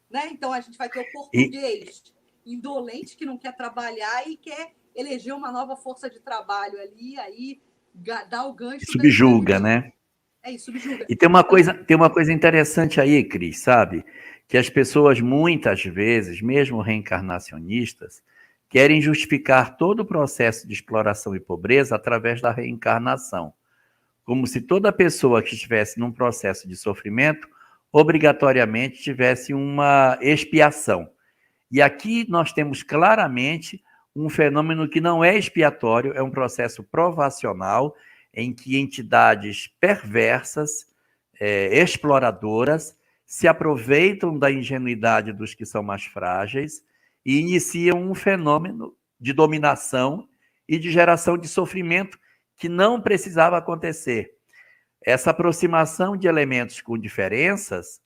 Né? Então, a gente vai ter o português indolente, que não quer trabalhar e quer eleger uma nova força de trabalho ali, aí dá o gancho.
Subjuga, né?
Subjuga.
E tem uma coisa interessante aí, Cris, sabe? Que as pessoas, muitas vezes, mesmo reencarnacionistas, querem justificar todo o processo de exploração e pobreza através da reencarnação. Como se toda pessoa que estivesse num processo de sofrimento, obrigatoriamente tivesse uma expiação. E aqui nós temos claramente um fenômeno que não é expiatório, é um processo provacional, em que entidades perversas, exploradoras, se aproveitam da ingenuidade dos que são mais frágeis e iniciam um fenômeno de dominação e de geração de sofrimento que não precisava acontecer. Essa aproximação de elementos com diferenças,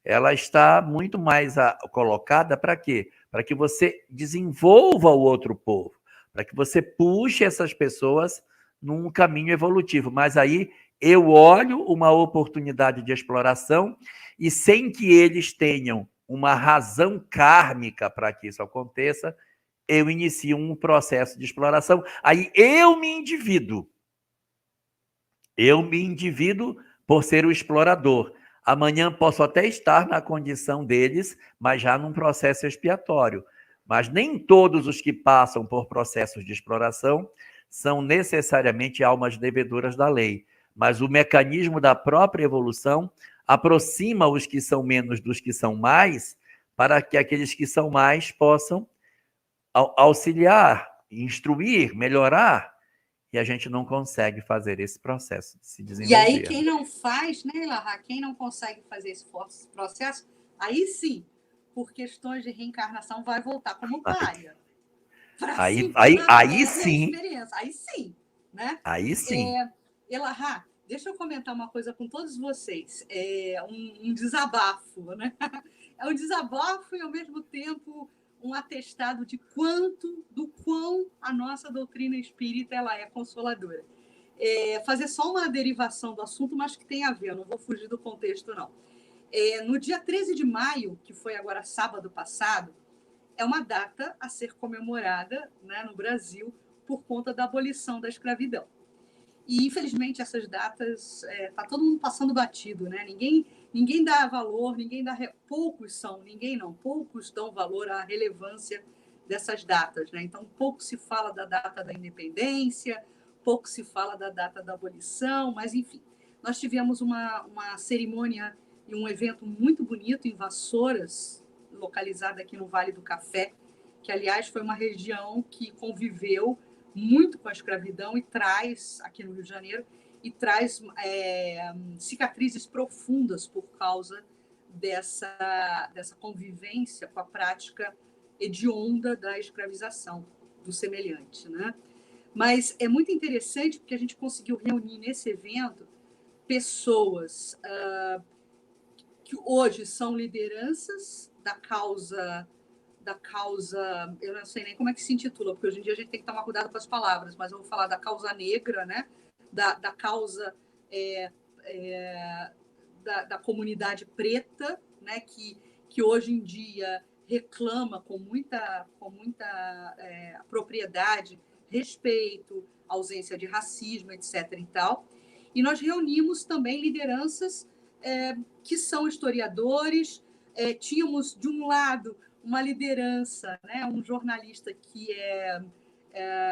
ela está muito mais colocada para quê? Para que você desenvolva o outro povo, para que você puxe essas pessoas num caminho evolutivo. Mas aí eu olho uma oportunidade de exploração e, sem que eles tenham uma razão kármica para que isso aconteça, eu inicio um processo de exploração. Aí eu me endivido. Eu me endivido por ser o explorador. Amanhã posso até estar na condição deles, mas já num processo expiatório. Mas nem todos os que passam por processos de exploração são necessariamente almas devedoras da lei. Mas o mecanismo da própria evolução aproxima os que são menos dos que são mais, para que aqueles que são mais possam auxiliar, instruir, melhorar, e a gente não consegue fazer esse processo de se desenvolver.
E aí, quem não faz, né, Ilahá, quem não consegue fazer esse processo, aí sim, por questões de reencarnação, vai voltar como pária.
Aí sim.
Aí sim, né?
Aí sim.
Ilahá, deixa eu comentar uma coisa com todos vocês. É um desabafo, né? É um desabafo e, ao mesmo tempo, um atestado do quão a nossa doutrina espírita ela é consoladora. Fazer só uma derivação do assunto, mas que tem a ver, eu não vou fugir do contexto, não. No dia 13 de maio, que foi agora sábado passado, é uma data a ser comemorada, né, no Brasil por conta da abolição da escravidão. E, infelizmente, essas datas está todo mundo passando batido, né? Ninguém dá valor, poucos dão valor à relevância dessas datas, né? Então, pouco se fala da data da independência, pouco se fala da data da abolição, mas, enfim, nós tivemos uma cerimônia e um evento muito bonito em Vassouras, localizada aqui no Vale do Café, que, aliás, foi uma região que conviveu muito com a escravidão e traz, aqui no Rio de Janeiro, e traz cicatrizes profundas por causa dessa convivência com a prática hedionda da escravização do semelhante, né? Mas é muito interessante porque a gente conseguiu reunir nesse evento pessoas que hoje são lideranças da causa, eu não sei nem como é que se intitula, porque hoje em dia a gente tem que tomar cuidado com as palavras, mas eu vou falar da causa negra, né? da causa da comunidade preta, né? que hoje em dia reclama com muita propriedade, respeito, ausência de racismo, etc. e tal. e nós reunimos também lideranças que são historiadores. Tínhamos, de um lado, uma liderança, né, um jornalista que é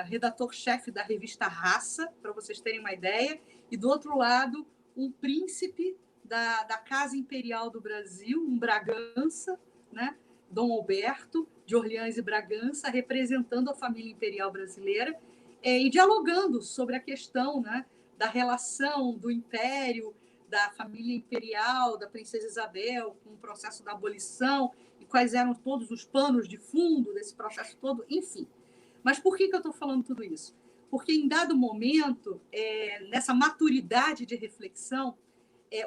redator-chefe da revista Raça, para vocês terem uma ideia, e, do outro lado, um príncipe da Casa Imperial do Brasil, um Bragança, né, Dom Alberto, de Orleans e Bragança, representando a família imperial brasileira, e dialogando sobre a questão, né, da relação do império, da família imperial, da princesa Isabel, com o processo da abolição, e quais eram todos os panos de fundo desse processo todo, enfim. Mas por que eu estou falando tudo isso? Porque, em dado momento, nessa maturidade de reflexão,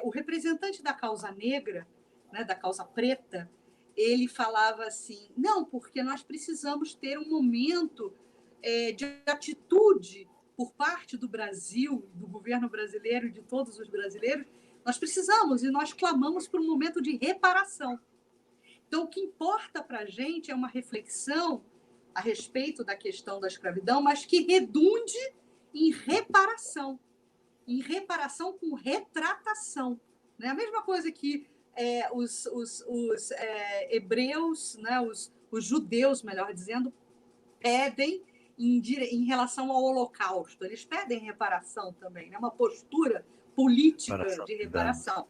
o representante da causa negra, né, da causa preta, ele falava assim, não, porque nós precisamos ter um momento de atitude por parte do Brasil, do governo brasileiro e de todos os brasileiros. Nós precisamos, e nós clamamos por um momento de reparação. Então, o que importa para a gente é uma reflexão a respeito da questão da escravidão, mas que redunde em reparação com retratação. Né? A mesma coisa que os hebreus, né, os judeus, melhor dizendo, pedem em relação ao Holocausto. Eles pedem reparação também, né? Uma postura política de reparação.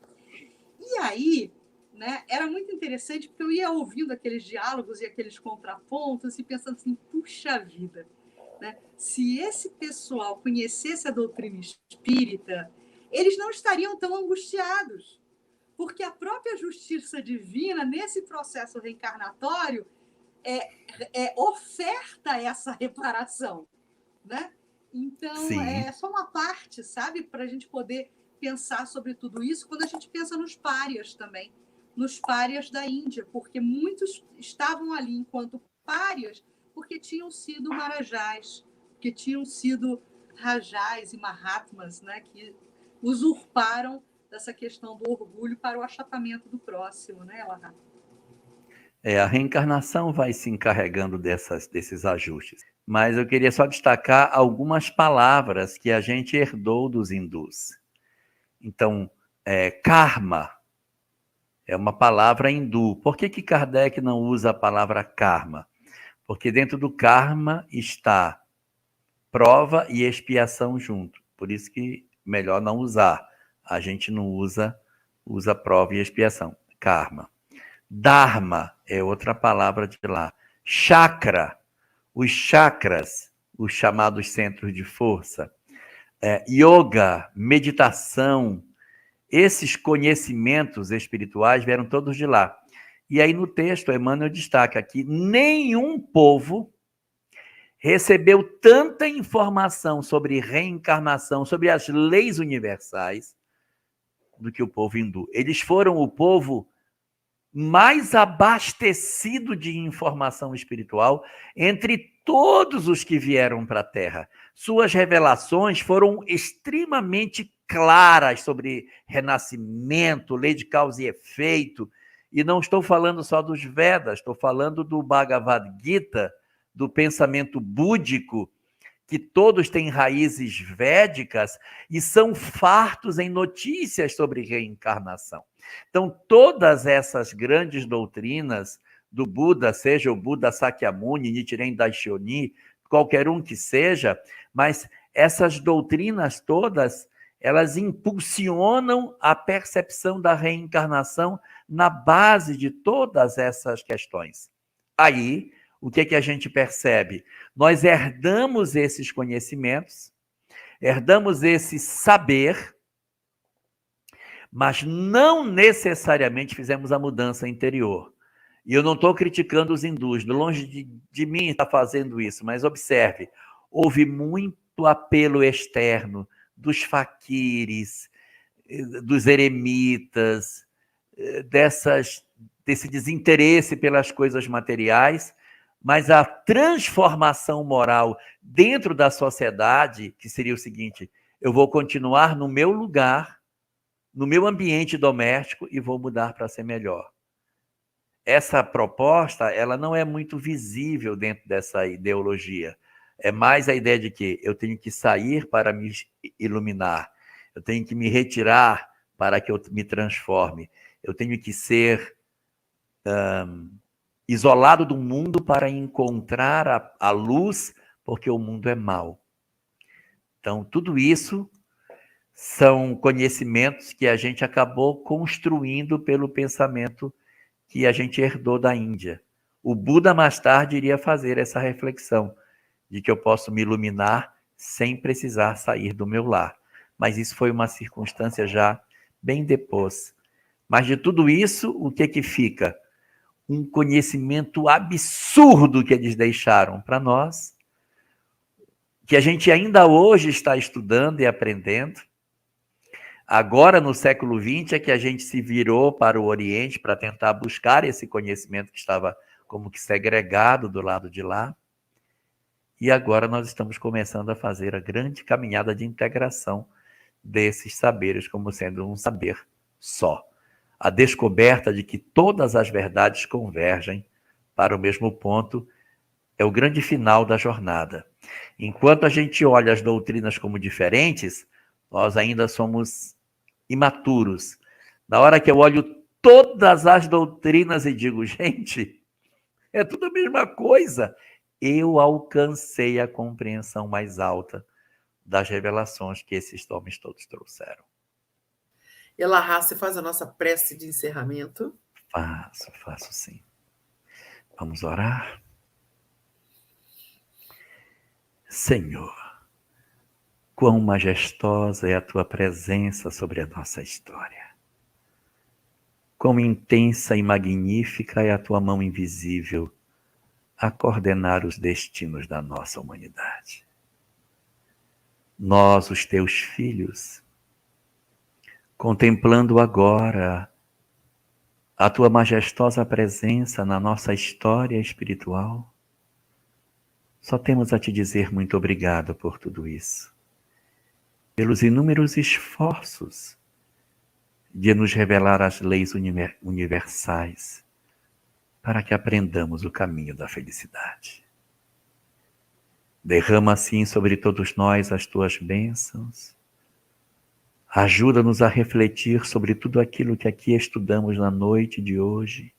E aí, né, era muito interessante, porque eu ia ouvindo aqueles diálogos e aqueles contrapontos e pensando assim, puxa vida, né? Se esse pessoal conhecesse a doutrina espírita, eles não estariam tão angustiados, porque a própria justiça divina, nesse processo reencarnatório, oferta essa reparação, né? Então,
Sim.
é só uma parte, sabe, para a gente poder pensar sobre tudo isso quando a gente pensa nos párias também, nos párias da Índia, porque muitos estavam ali enquanto párias porque tinham sido marajás, que tinham sido rajás e mahatmas, né, que usurparam dessa questão do orgulho para o achatamento do próximo, né, Elahá?
A reencarnação vai se encarregando desses ajustes. Mas eu queria só destacar algumas palavras que a gente herdou dos hindus. Então, karma é uma palavra hindu. Por que Kardec não usa a palavra karma? Porque dentro do karma está prova e expiação junto. Por isso que melhor não usar. A gente não usa prova e expiação. Karma. Dharma é outra palavra de lá. Chakra, os chakras, os chamados centros de força. Yoga, meditação, esses conhecimentos espirituais vieram todos de lá. E aí no texto, Emmanuel destaca que nenhum povo recebeu tanta informação sobre reencarnação, sobre as leis universais, do que o povo hindu. Eles foram o povo mais abastecido de informação espiritual entre todos os que vieram para a Terra. Suas revelações foram extremamente claras sobre renascimento, lei de causa e efeito. E não estou falando só dos Vedas, estou falando do Bhagavad Gita, do pensamento búdico, que todos têm raízes védicas e são fartos em notícias sobre reencarnação. Então, todas essas grandes doutrinas do Buda, seja o Buda Sakyamuni, Nichiren Daishonin, qualquer um que seja, mas essas doutrinas todas, elas impulsionam a percepção da reencarnação na base de todas essas questões. Aí, o que a gente percebe? Nós herdamos esses conhecimentos, herdamos esse saber, mas não necessariamente fizemos a mudança interior. E eu não estou criticando os hindus, longe de mim estar fazendo isso, mas observe, houve muito apelo externo dos faquires, dos eremitas, desse desinteresse pelas coisas materiais, mas a transformação moral dentro da sociedade, que seria o seguinte, eu vou continuar no meu lugar, no meu ambiente doméstico e vou mudar para ser melhor. Essa proposta, ela não é muito visível dentro dessa ideologia. É mais a ideia de que eu tenho que sair para me iluminar. eu tenho que me retirar para que eu me transforme, eu tenho que ser isolado do mundo para encontrar a luz, porque o mundo é mau. Então, tudo isso são conhecimentos que a gente acabou construindo pelo pensamento que a gente herdou da Índia. O Buda, mais tarde, iria fazer essa reflexão de que eu posso me iluminar sem precisar sair do meu lar. Mas isso foi uma circunstância já bem depois. Mas de tudo isso, o que fica? Um conhecimento absurdo que eles deixaram para nós, que a gente ainda hoje está estudando e aprendendo. Agora, no século XX, é que a gente se virou para o Oriente para tentar buscar esse conhecimento que estava como que segregado do lado de lá. E agora nós estamos começando a fazer a grande caminhada de integração desses saberes como sendo um saber só. A descoberta de que todas as verdades convergem para o mesmo ponto é o grande final da jornada. Enquanto a gente olha as doutrinas como diferentes, nós ainda somos imaturos. Na hora que eu olho todas as doutrinas e digo, gente, é tudo a mesma coisa, eu alcancei a compreensão mais alta das revelações que esses homens todos trouxeram.
Elahá, você faz a nossa prece de encerramento?
Faço sim. Vamos orar? Senhor, quão majestosa é a tua presença sobre a nossa história. Quão intensa e magnífica é a tua mão invisível a coordenar os destinos da nossa humanidade. Nós, os teus filhos, contemplando agora a tua majestosa presença na nossa história espiritual, só temos a te dizer muito obrigado por tudo isso, pelos inúmeros esforços de nos revelar as leis universais, para que aprendamos o caminho da felicidade. Derrama assim sobre todos nós as tuas bênçãos. Ajuda-nos a refletir sobre tudo aquilo que aqui estudamos na noite de hoje.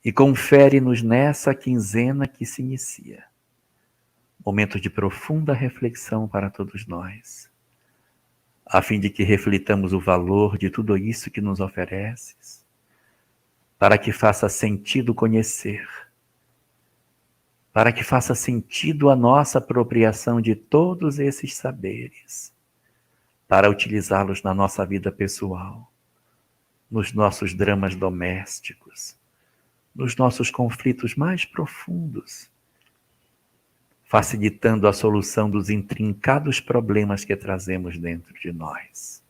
E confere-nos nessa quinzena que se inicia. Momento de profunda reflexão para todos nós, a fim de que reflitamos o valor de tudo isso que nos ofereces, para que faça sentido conhecer, para que faça sentido a nossa apropriação de todos esses saberes, para utilizá-los na nossa vida pessoal, nos nossos dramas domésticos, nos nossos conflitos mais profundos, facilitando a solução dos intrincados problemas que trazemos dentro de nós.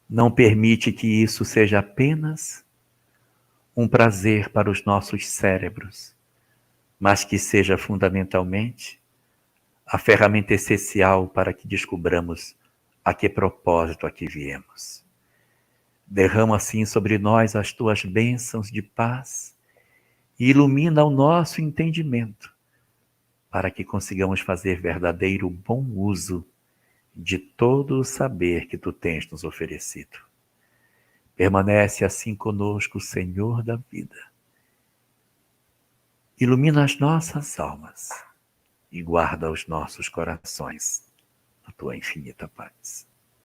Não permite que isso seja apenas um prazer para os nossos cérebros, mas que seja fundamentalmente a ferramenta essencial para que descubramos a que propósito aqui viemos. Derrama assim sobre nós as tuas bênçãos de paz e ilumina o nosso entendimento, para que consigamos fazer verdadeiro bom uso de todo o saber que tu tens nos oferecido. Permanece assim conosco, Senhor da vida. Ilumina as nossas almas e guarda os nossos corações na tua infinita paz.